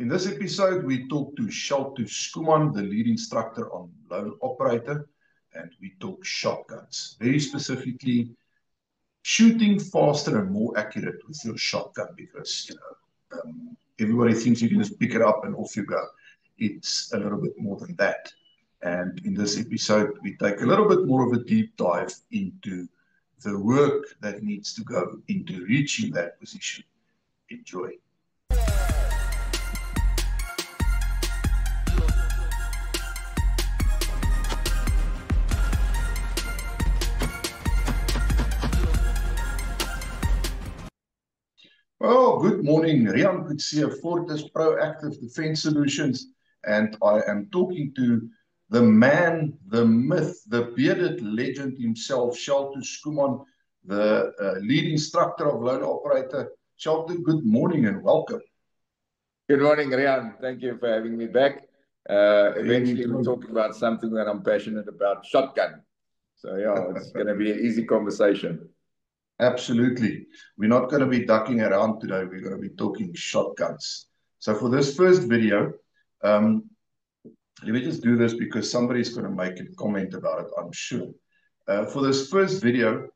In this episode, we talk to Shalto Skuman, the lead instructor on Lone Operator, and we talk shotguns. Very specifically, shooting faster and more accurate with your shotgun, because everybody thinks you can just pick it up and off you go. It's a little bit more than that. And in this episode, we take a little bit more of a deep dive into the work that needs to go into reaching that position. Enjoy. Well, good morning. Rian Kutsia, Fortis Proactive Defense Solutions, and I am talking to the man, the myth, the bearded legend himself, Shalto Skuman, the lead instructor of Lone Operator. Shalto, good morning and welcome. Good morning, Rian. Thank you for having me back. Eventually, we're talking about something that I'm passionate about, shotgun. So, yeah, it's going to be an easy conversation. Absolutely. We're not going to be ducking around today. We're going to be talking shotguns. So for this first video, let me just do this because somebody's going to make a comment about it, I'm sure. For this first video,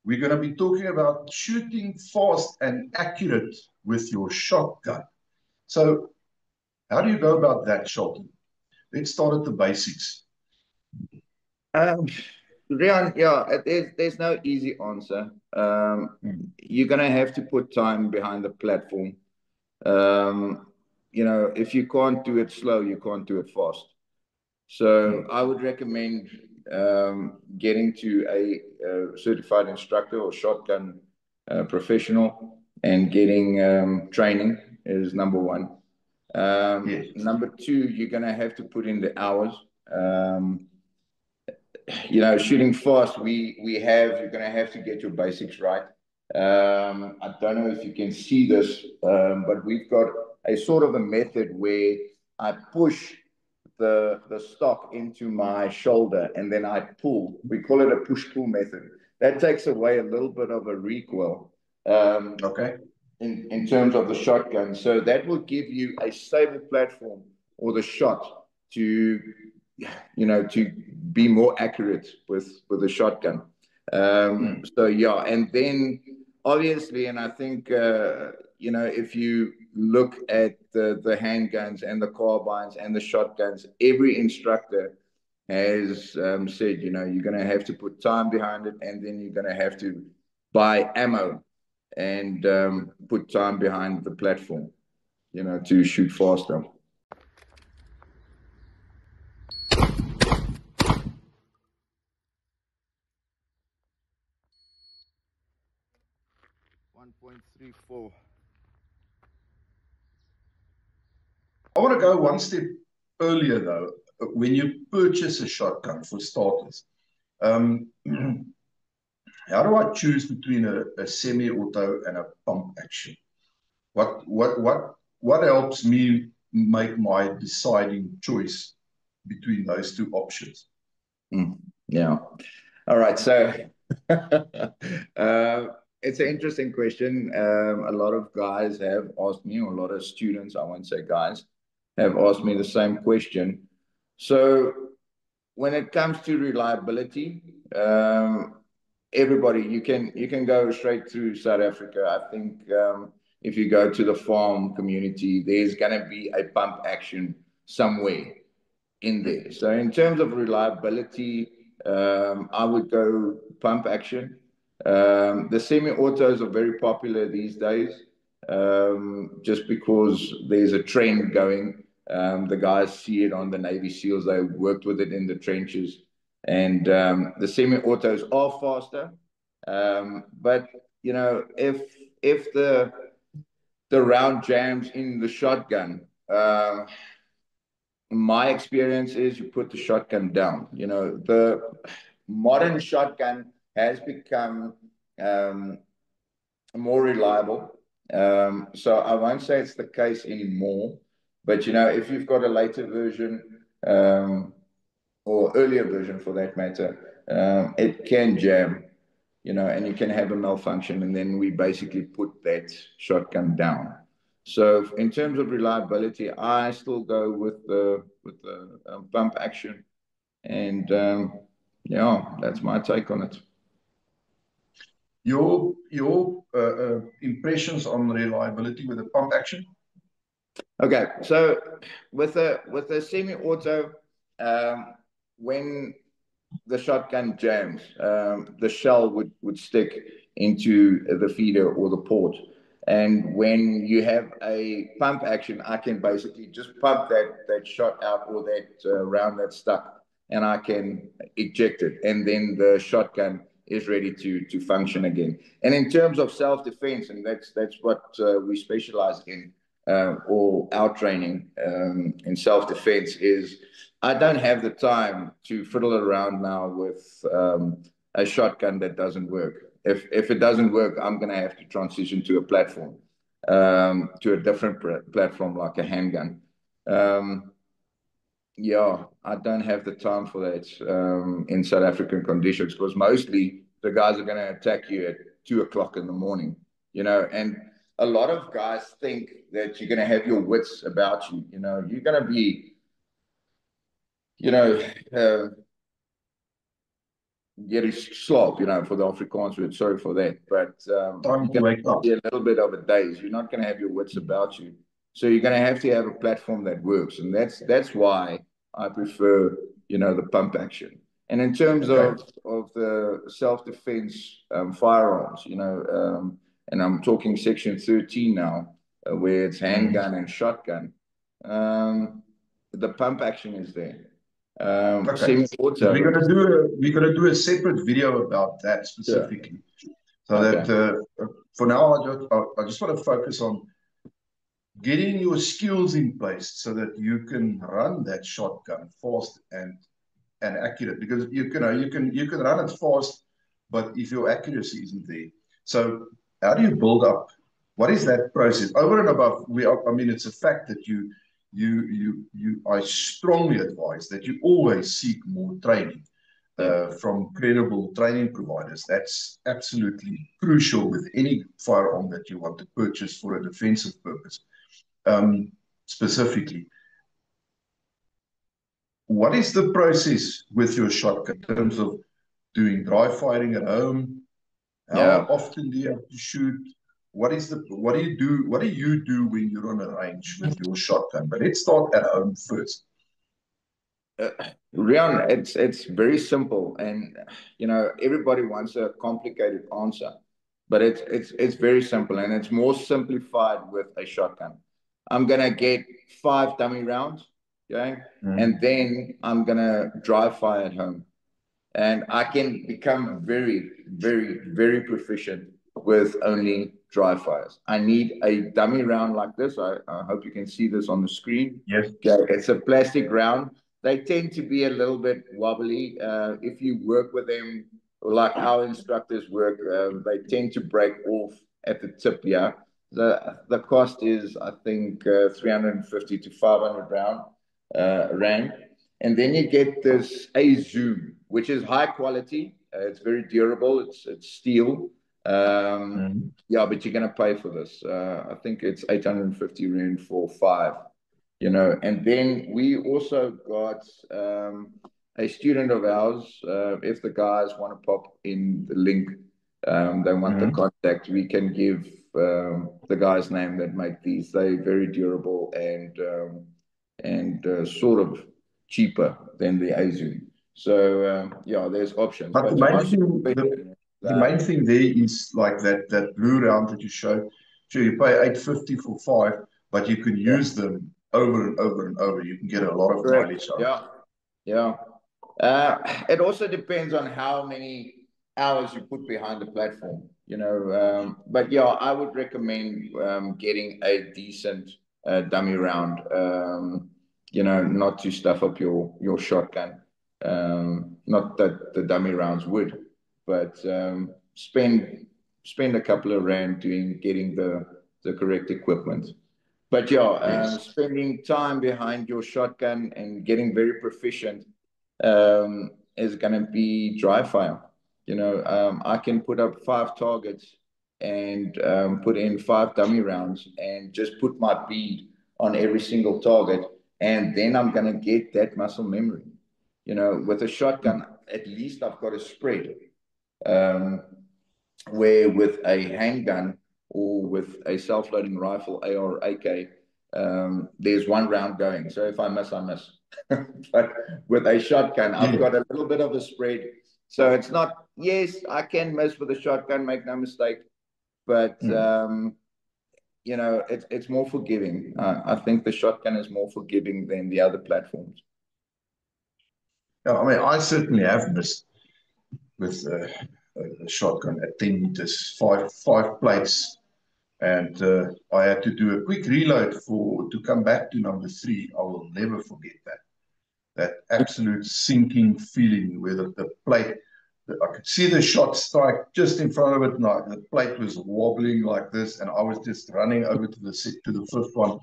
we're going to be talking about shooting fast and accurate with your shotgun. So how do you go about that, Shalto? Let's start at the basics. Rian, yeah, there's no easy answer. You're going to have to put time behind the platform. If you can't do it slow, you can't do it fast. So I would recommend getting to a certified instructor or shotgun professional and getting training is number one. Yes. Number two, you're going to have to put in the hours. Shooting fast, you're going to have to get your basics right. I don't know if you can see this, but we've got a sort of a method where I push the stock into my shoulder and then I pull. We call it a push-pull method. That takes away a little bit of a recoil Okay. in terms of the shotgun. So that will give you a stable platform or the shot to be more accurate with the shotgun. So yeah, and then obviously, and I think if you look at the handguns and the carbines and the shotguns, every instructor has said, you're going to have to put time behind it, and then you're going to have to buy ammo and put time behind the platform, to shoot faster. I want to go one step earlier, though. When you purchase a shotgun, for starters, how do I choose between a semi-auto and a pump action? What helps me make my deciding choice between those two options? Yeah. All right. So it's an interesting question. A lot of guys have asked me, or a lot of students, I won't say guys, have asked me the same question. So when it comes to reliability, everybody, you can go straight through South Africa. I think if you go to the farm community, there's going to be a pump action somewhere in there. So in terms of reliability, I would go pump action. The semi-autos are very popular these days, just because there's a trend going. The guys see it on the Navy SEALs. They worked with it in the trenches. And the semi-autos are faster. But, if the round jams in the shotgun, my experience is you put the shotgun down. The modern shotgun has become more reliable. So I won't say it's the case anymore. But, if you've got a later version or earlier version for that matter, it can jam, and you can have a malfunction. And then we basically put that shotgun down. So in terms of reliability, I still go with the pump action, and yeah, that's my take on it. Your impressions on reliability with the pump action? Okay, so with a semi-auto, when the shotgun jams, the shell would stick into the feeder or the port. And when you have a pump action, I can basically just pump that shot out, or that round that's stuck, and I can eject it. And then the shotgun is ready to function again. And in terms of self-defense, and that's what we specialize in, or our training in self-defense, is I don't have the time to fiddle around now with a shotgun that doesn't work. If it doesn't work, I'm going to have to transition to a platform, to a different platform like a handgun. Yeah, I don't have the time for that in South African conditions, because mostly the guys are going to attack you at 2 o'clock in the morning, and a lot of guys think that you're going to have your wits about you. You're going to be, get slaap, for the Afrikaans word. Sorry for that. But Time to wake up. Be a little bit of a daze. You're not going to have your wits about you. So you're going to have a platform that works. And that's why I prefer, the pump action. And in terms of the self-defense firearms, and I'm talking section 13 now, where it's handgun and shotgun, the pump action is there. Okay. We're gonna do a separate video about that specifically. Yeah. So that for now, I just want to focus on getting your skills in place so that you can run that shotgun fast and accurate. Because you can run it fast, but if your accuracy isn't there, so how do you build up? What is that process over and above? It's a fact that I strongly advise that you always seek more training from credible training providers. That's absolutely crucial with any firearm that you want to purchase for a defensive purpose. Specifically, what is the process with your shotgun in terms of doing dry firing at home? How often do you have to shoot? What do you do when you're on a range with your shotgun? But let's start at home first. Rian, it's very simple, and everybody wants a complicated answer, but it's very simple, and it's more simplified with a shotgun. I'm gonna get 5 dummy rounds, okay, and then I'm gonna dry fire at home, and I can become very, very, very proficient with only dry fires. I need a dummy round like this. I hope you can see this on the screen. Yes. Okay, it's a plastic round. They tend to be a little bit wobbly. If you work with them like our instructors work, they tend to break off at the tip. Yeah, the cost is, I think, 350 to 500 rand, and then you get this A-Zoom, which is high quality. It's very durable. It's steel. Yeah, but you're gonna pay for this. I think it's 850 rand for 5. And then we also got a student of ours. If the guys want to pop in the link, they want the contact, we can give the guy's name that make these. They're very durable and sort of cheaper than the A-Zoom. So yeah, there's options. But the main thing there is like that blue round that you showed. Sure, you pay 850 for 5, but you can use them over and over and over. You can get a lot of mileage out. Yeah. It also depends on how many hours you put behind the platform, but yeah, I would recommend getting a decent dummy round, not to stuff up your shotgun. Not that the dummy rounds would, but spend a couple of rand getting the correct equipment. But yeah, spending time behind your shotgun and getting very proficient is going to be dry fire. I can put up 5 targets and put in 5 dummy rounds and just put my bead on every single target. And then I'm going to get that muscle memory. You know, with a shotgun, at least I've got a spread. Where with a handgun or with a self-loading rifle, AR or AK, there's one round going. So if I miss, I miss. But with a shotgun, I've got a little bit of a spread. So it's not, yes, I can miss with a shotgun, make no mistake. But, you know, it's more forgiving. I think the shotgun is more forgiving than the other platforms. Yeah, I mean, I certainly have missed with a shotgun at 10 meters, five plates. And I had to do a quick reload to come back to number 3. I will never forget that. That absolute sinking feeling where the plate, I could see the shot strike just in front of it. And the plate was wobbling like this, and I was just running over to the 5th one.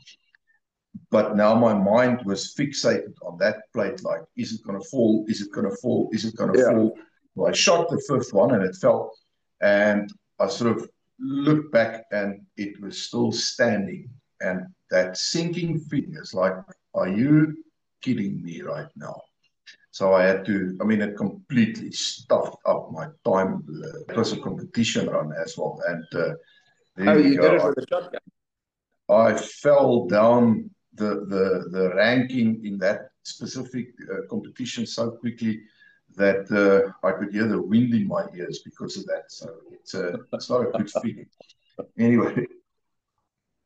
But now my mind was fixated on that plate, like, is it going to fall? Is it going to fall? Is it going to fall? Well, I shot the 5th one and it fell. And I sort of looked back and it was still standing. And that sinking feeling is like, are you kidding me right now? So I had to, I mean, it completely stuffed up my time. It was a competition run as well. And you did it with a shotgun? I fell down the ranking in that specific competition so quickly that I could hear the wind in my ears because of that. So it's not a good feeling. Anyway,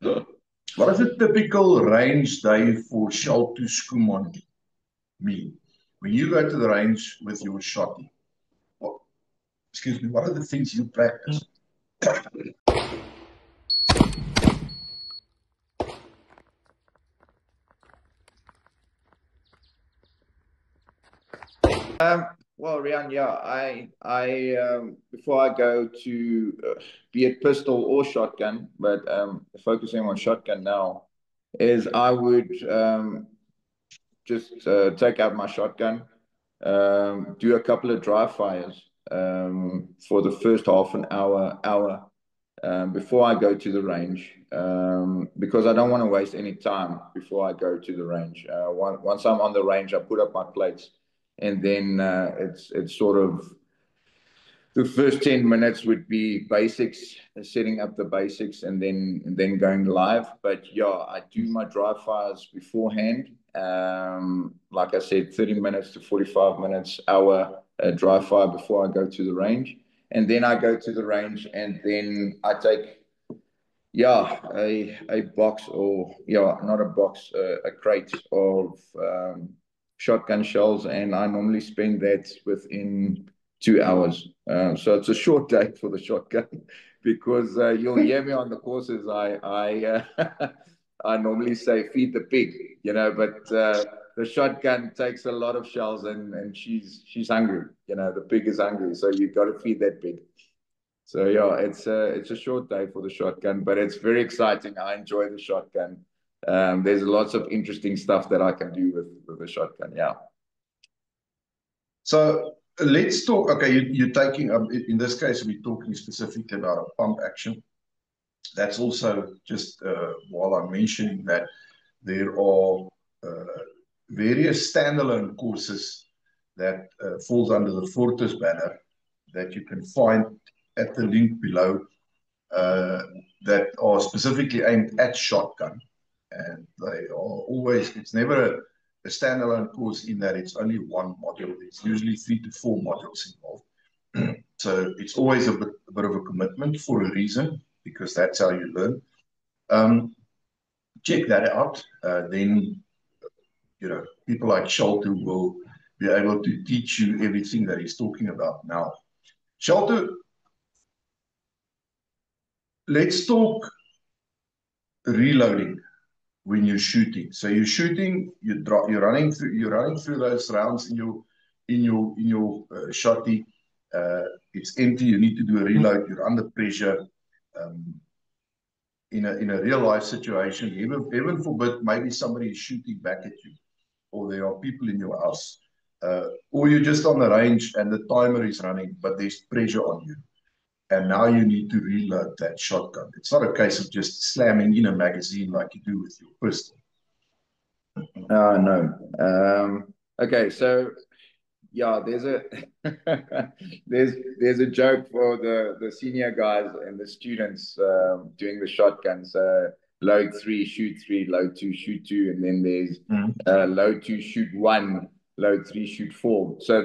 what does a typical range day for Shalto Schoeman mean? When you go to the range with your shotty, excuse me, what are the things you practice? Well, Rian, yeah, before I go to be it pistol or shotgun, but focusing on shotgun now, is I would just take out my shotgun, do a couple of dry fires for the first half an hour before I go to the range, because I don't want to waste any time before I go to the range. Once I'm on the range, I put up my plates. And then it's sort of the first 10 minutes would be basics, setting up the basics, and then going live. But yeah, I do my dry fires beforehand. Like I said, 30 minutes to 45 minutes, hour dry fire before I go to the range. And then I go to the range, and then I take a box, or not a box, a crate of shotgun shells, and I normally spend that within 2 hours. So it's a short day for the shotgun because you'll hear me on the courses. I I normally say feed the pig, but the shotgun takes a lot of shells, and she's hungry. The pig is hungry, so you've got to feed that pig. So yeah, it's a short day for the shotgun, but it's very exciting. I enjoy the shotgun. There's lots of interesting stuff that I can do with the shotgun. Yeah. So let's talk. Okay, you're taking, in this case, we're talking specifically about a pump action. That's also just while I'm mentioning that there are various standalone courses that falls under the Fortis banner that you can find at the link below that are specifically aimed at shotgun. And they are always, it's never a standalone course in that it's only one module. It's usually 3 to 4 modules involved. So it's always a bit of a commitment for a reason, because that's how you learn. Check that out. Then, people like Shalto will be able to teach you everything that he's talking about now. Shalto, let's talk reloading when you're shooting. So you're shooting, you're running through those rounds in your shotty. It's empty. You need to do a reload. You're under pressure. In a real life situation, heaven forbid, maybe somebody is shooting back at you, or there are people in your house, or you're just on the range and the timer is running, but there's pressure on you. and now you need to reload that shotgun. It's not a case of just slamming in a magazine like you do with your pistol. No. Okay, so yeah, there's a there's a joke for the senior guys and the students doing the shotguns. Load 3, shoot 3, load 2, shoot 2, and then there's load 2, shoot 1, load 3, shoot 4. So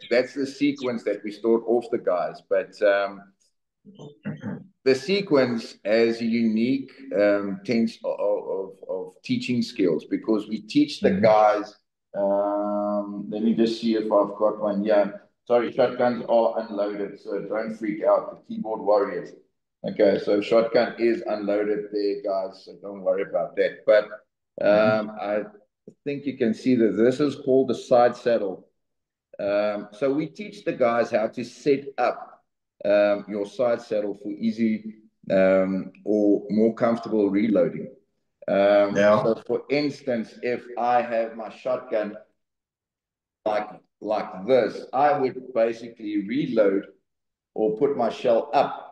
that's the sequence that we start off the guys. But the sequence has a unique tense of teaching skills, because we teach the guys. Let me just see if I've got one. Yeah, sorry, shotguns are unloaded, so don't freak out, the keyboard warriors. Okay, so shotgun is unloaded there, guys, so don't worry about that. But I think you can see that this is called the side saddle. So we teach the guys how to set up your side saddle for easy or more comfortable reloading. So for instance, if I have my shotgun like this, I would basically reload or put my shell up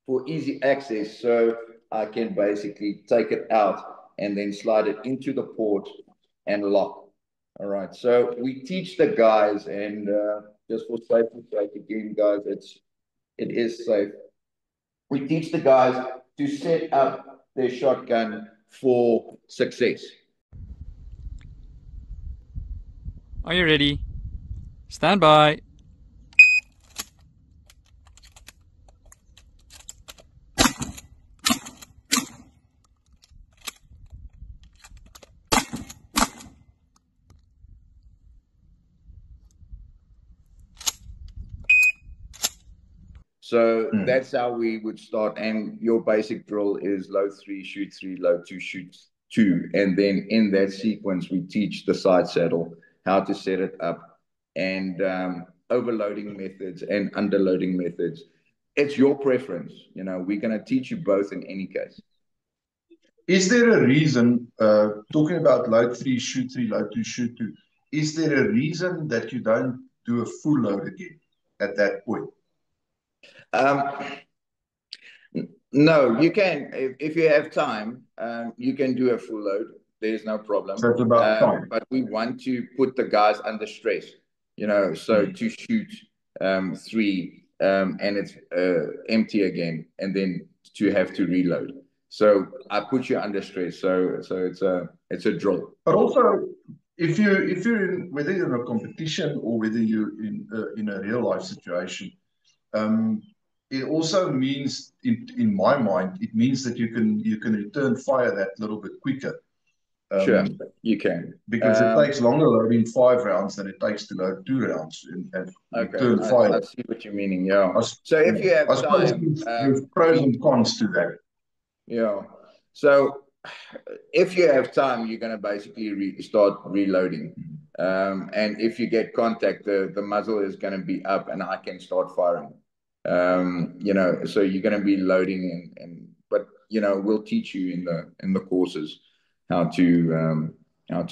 for easy access, so I can basically take it out and then slide it into the port and lock. All right, so we teach the guys, and just for safety sake again, guys, it is safe. We teach the guys to set up their shotgun for success. Are you ready? Stand by. So that's how we would start. And your basic drill is load 3, shoot 3, load 2, shoot 2. And then in that sequence, we teach the side saddle, how to set it up, and overloading methods and underloading methods. It's your preference. You know, we're going to teach you both in any case. Is there a reason, talking about load 3, shoot 3, load 2, shoot 2, is there a reason that you don't do a full load again at that point? No, you can. If you have time, you can do a full load. There's no problem. So it's about time. But we want to put the guys under stress, you know, so to shoot 3 and it's empty again, and then to have to reload. So I put you under stress. So it's a drill. But also, if you're in, whether you're in a competition or whether you're in a real life situation, it also means, in my mind, it means that you can return fire that little bit quicker. Sure, you can. Because it takes longer loading 5 rounds than it takes to load 2 rounds and return fire. I see what you're meaning, yeah. So if you have time... There's pros and cons to that. Yeah. So if you have time, you're going to basically start reloading. And if you get contact, the muzzle is going to be up and I can start firing. You know, so you're going to be loading but you know, we'll teach you in the courses how to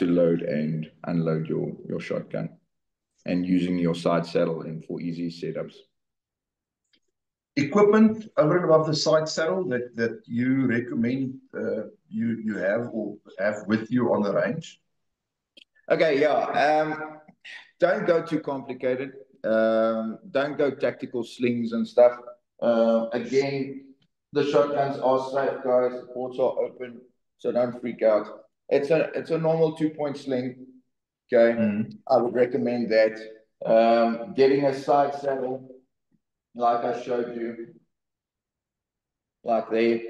load and unload your shotgun, and using your side saddle for easy setups. Equipment over and above the side saddle that you recommend you have or have with you on the range? Okay, yeah. Don't go too complicated. Don't go tactical slings and stuff. Again, the shotguns are safe, guys. The ports are open, so don't freak out. It's a normal 2-point sling. Okay, I would recommend that. Getting a side saddle, like I showed you, like there.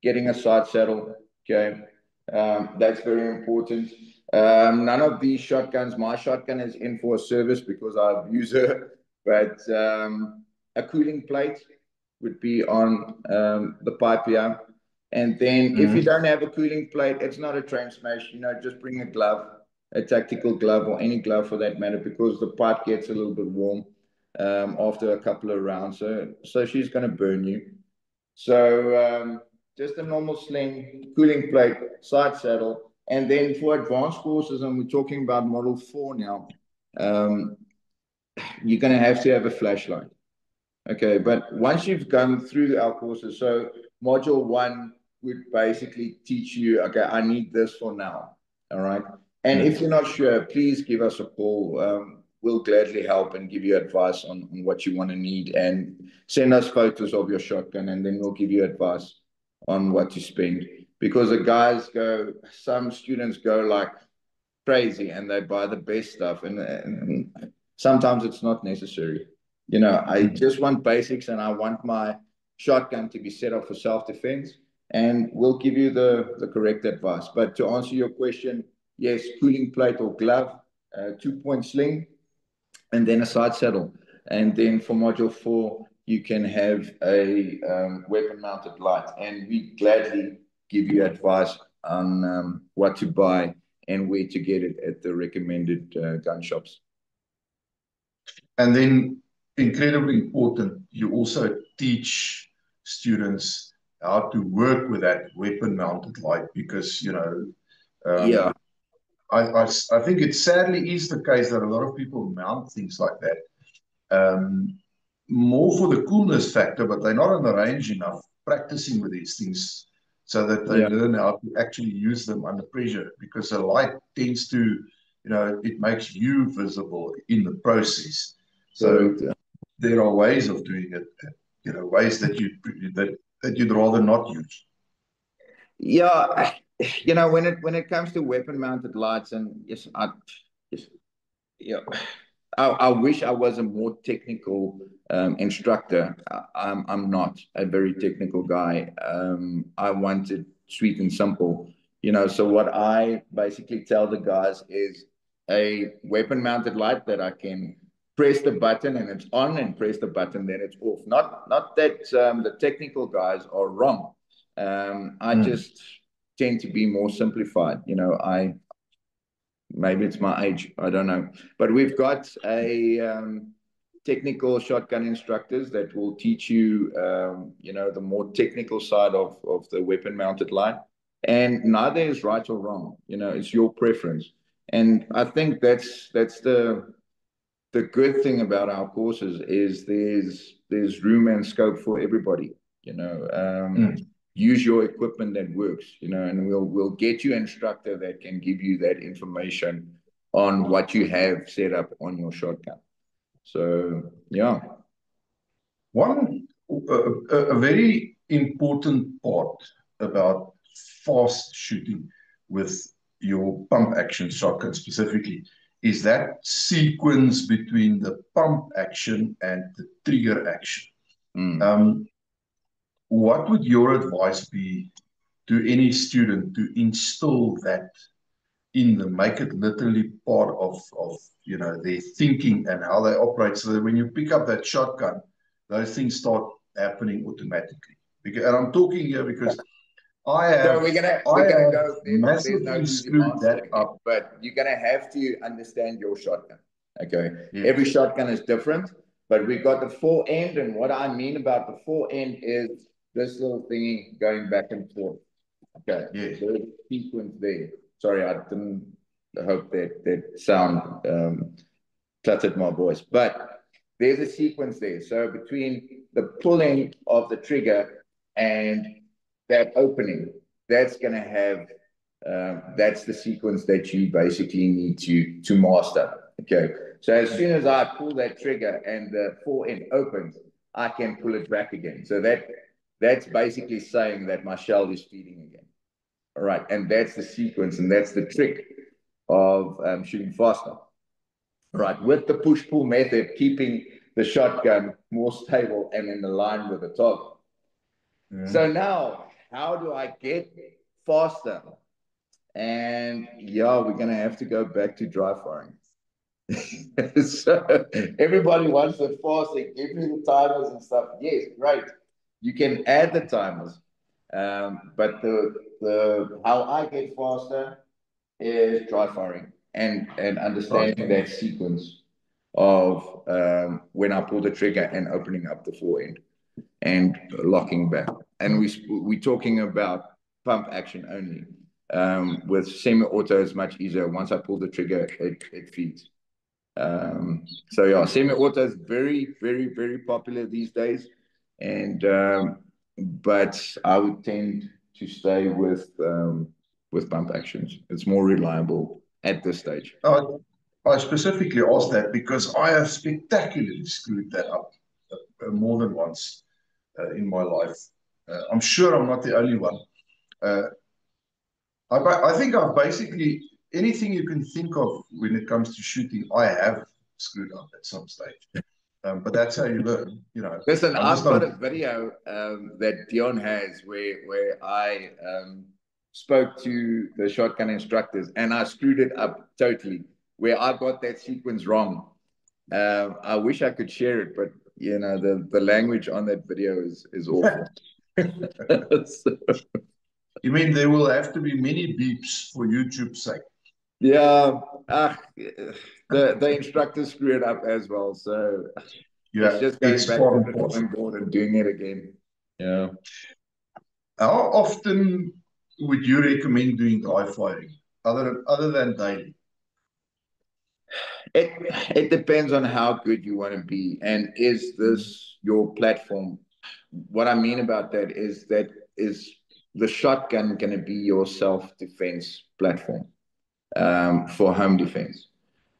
Getting a side saddle. Okay, that's very important. None of these shotguns, my shotgun is in for a service because I've used it, but a cooling plate would be on the pipe here. And then if you don't have a cooling plate, it's not a train smash, you know, just bring a glove, a tactical glove or any glove for that matter, because the pipe gets a little bit warm after a couple of rounds. So she's going to burn you. So just a normal sling, cooling plate, side saddle. And then for advanced courses, and we're talking about Model 4 now, you're going to have a flashlight. Okay, but once you've gone through our courses, so module one would basically teach you, okay, I need this for now. All right. And if you're not sure, please give us a call. We'll gladly help and give you advice on what you want to need, and send us photos of your shotgun, and then we'll give you advice on what to spend. Because the guys go, some students go like crazy and they buy the best stuff, and sometimes it's not necessary. I just want basics, and I want my shotgun to be set up for self-defense, and we'll give you the correct advice. But to answer your question, yes, cooling plate or glove, 2-point sling, and then a side saddle. And then for module four, you can have a weapon-mounted light, and we gladly give you advice on what to buy and where to get it at the recommended gun shops. And then, incredibly important, you also teach students how to work with that weapon-mounted light, because Yeah, I think it sadly is the case that a lot of people mount things like that more for the coolness factor, but they're not on the range enough practicing with these things so that they yeah, learn how to actually use them under pressure, because the light tends to, it makes you visible in the process. So correct. there are ways of doing it, ways that you'd rather not use. Yeah, when it comes to weapon-mounted lights, and yes, yes, yeah, I wish I was a more technical instructor. I'm not a very technical guy. I want it sweet and simple. So what I basically tell the guys is a weapon-mounted light that I can press the button and it's on, and press the button then it's off. Not that the technical guys are wrong. I just tend to be more simplified. I maybe it's my age, I don't know. But we've got a technical shotgun instructors that will teach you, the more technical side of the weapon mounted light. And neither is right or wrong. It's your preference. And I think that's the good thing about our courses is there's room and scope for everybody. Use your equipment that works, and we'll get you an instructor that can give you that information on what you have set up on your shotgun. So yeah. One a very important part about fast shooting with your pump action shotgun specifically is that sequence between the pump action and the trigger action. What would your advice be to any student to instill that in them, make it literally part of their thinking and how they operate, so that when you pick up that shotgun, those things start happening automatically? And I'm talking here because I So have we're gonna go. There's no massively easy screwed that answer, up. but you're gonna have to understand your shotgun. Okay, Yes. every shotgun is different, but we've got the fore end, and what I mean about the fore end is this little thingy going back and forth. Okay, Yes. there's a sequence there. Sorry, I didn't hope that sound cluttered my voice, but there's a sequence there. So between the pulling of the trigger and that opening, that's going to have that's the sequence that you basically need to master. Okay, so as soon as I pull that trigger and the fore end opens, I can pull it back again. So that's basically saying that my shell is feeding again. All right, and that's the sequence, and that's the trick of shooting faster. Right, with the push-pull method, keeping the shotgun more stable and in line with the target. So now, how do I get faster? And yeah, we're going to have to go back to dry firing. So everybody wants the faster, give me the timers and stuff. Yes, great. You can add the timers. But the how I get faster is dry firing and understanding that sequence of when I pull the trigger and opening up the fore end and locking back. And we're talking about pump action only. With semi-auto, it's much easier. Once I pull the trigger, it feeds. So yeah, semi-auto is very, very, very popular these days, and but I would tend to stay with pump actions. It's more reliable at this stage. I specifically asked that because I have spectacularly screwed that up more than once in my life. I'm sure I'm not the only one. I think I've basically anything you can think of when it comes to shooting, I have screwed up at some stage. But that's how you learn, you know. Listen, I've got a video that Dion has where I spoke to the shotgun instructors and I screwed it up totally, where I got that sequence wrong. I wish I could share it, but you know the language on that video is awful. So, you mean there will have to be many beeps for YouTube's sake? Yeah, the instructors screw it up as well, so yeah, it's just going back to the drawing board and doing it again. Yeah. How often would you recommend doing dry firing, other than daily? It depends on how good you want to be, and is this your platform? What I mean about that is the shotgun going to be your self-defense platform for home defense?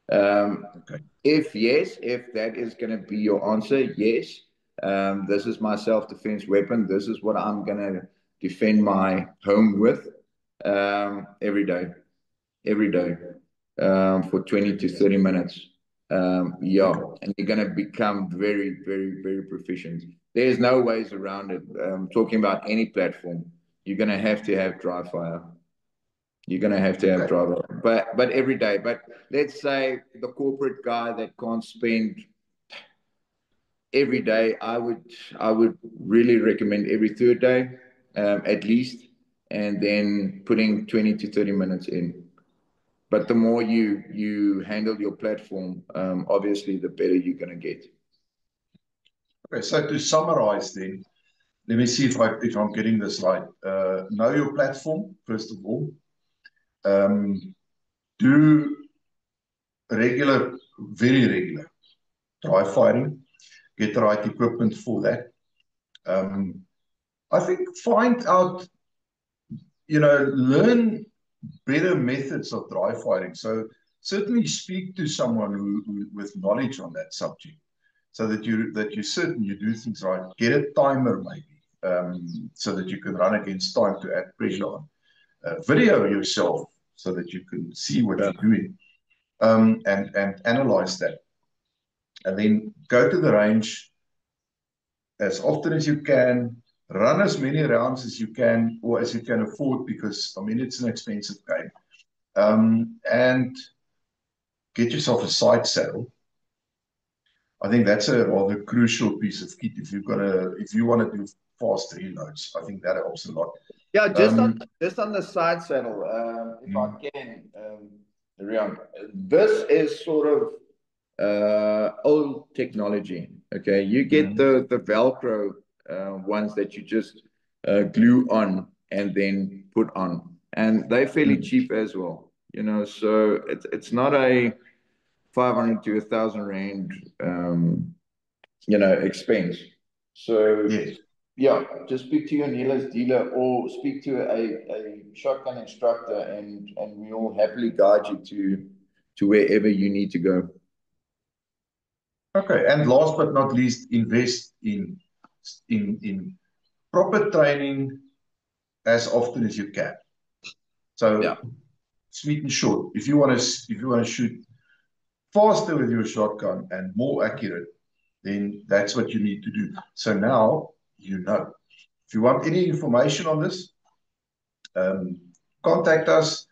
Okay. If yes, if that is going to be your answer, yes. This is my self-defense weapon. This is what I'm going to defend my home with every day for 20 to 30 minutes. Yeah, and you're going to become very, very, very proficient. There's no ways around it. Talking about any platform, you're going to have dry fire. You're going to have dry fire, but every day. But let's say the corporate guy that can't spend every day, I would really recommend every third day, at least, and then putting 20 to 30 minutes in. But the more you handle your platform, obviously, the better you're going to get. Okay, so to summarize then, let me see if I'm getting this right. Know your platform, first of all. Do regular, very regular dry firing. Get the right equipment for that. I think find out, learn better methods of dry firing. So certainly speak to someone who with knowledge on that subject, so that you're certain you do things right. Get a timer maybe, so that you can run against time to add pressure on. Video yourself so that you can see what you're doing, and analyze that, and then go to the range as often as you can. Run as many rounds as you can, or as you can afford, because I mean it's an expensive game. And get yourself a sight saddle. I think that's a rather crucial piece of kit if you want to do fast reloads. I think that helps a lot. Yeah, just on the sight saddle, if I can, Rian, this is sort of old technology. Okay, you get the Velcro ones that you just glue on and then put on, and they're fairly cheap as well. So it's not a 500 to 1,000 rand, expense. So yes. Yeah, just speak to your dealer's dealer or speak to a shotgun instructor, and we'll happily guide you to wherever you need to go. Okay, and last but not least, invest in proper training as often as you can. So, yeah. Sweet and short. If you want to shoot faster with your shotgun and more accurate, then that's what you need to do. So now you know. If you want any information on this, contact us.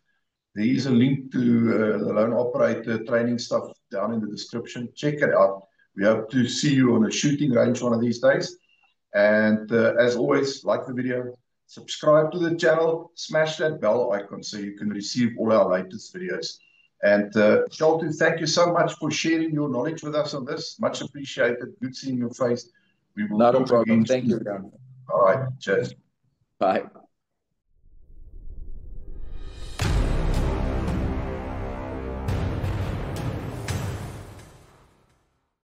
There is a link to the Lone Operator training stuff down in the description. Check it out. We hope to see you on a shooting range one of these days. And as always, like the video, subscribe to the channel, smash that bell icon so you can receive all our latest videos. And Shaltu, thank you so much for sharing your knowledge with us on this. Much appreciated. Good seeing your face. We will Not a problem. Thank you, Rian. All right. Cheers. Bye.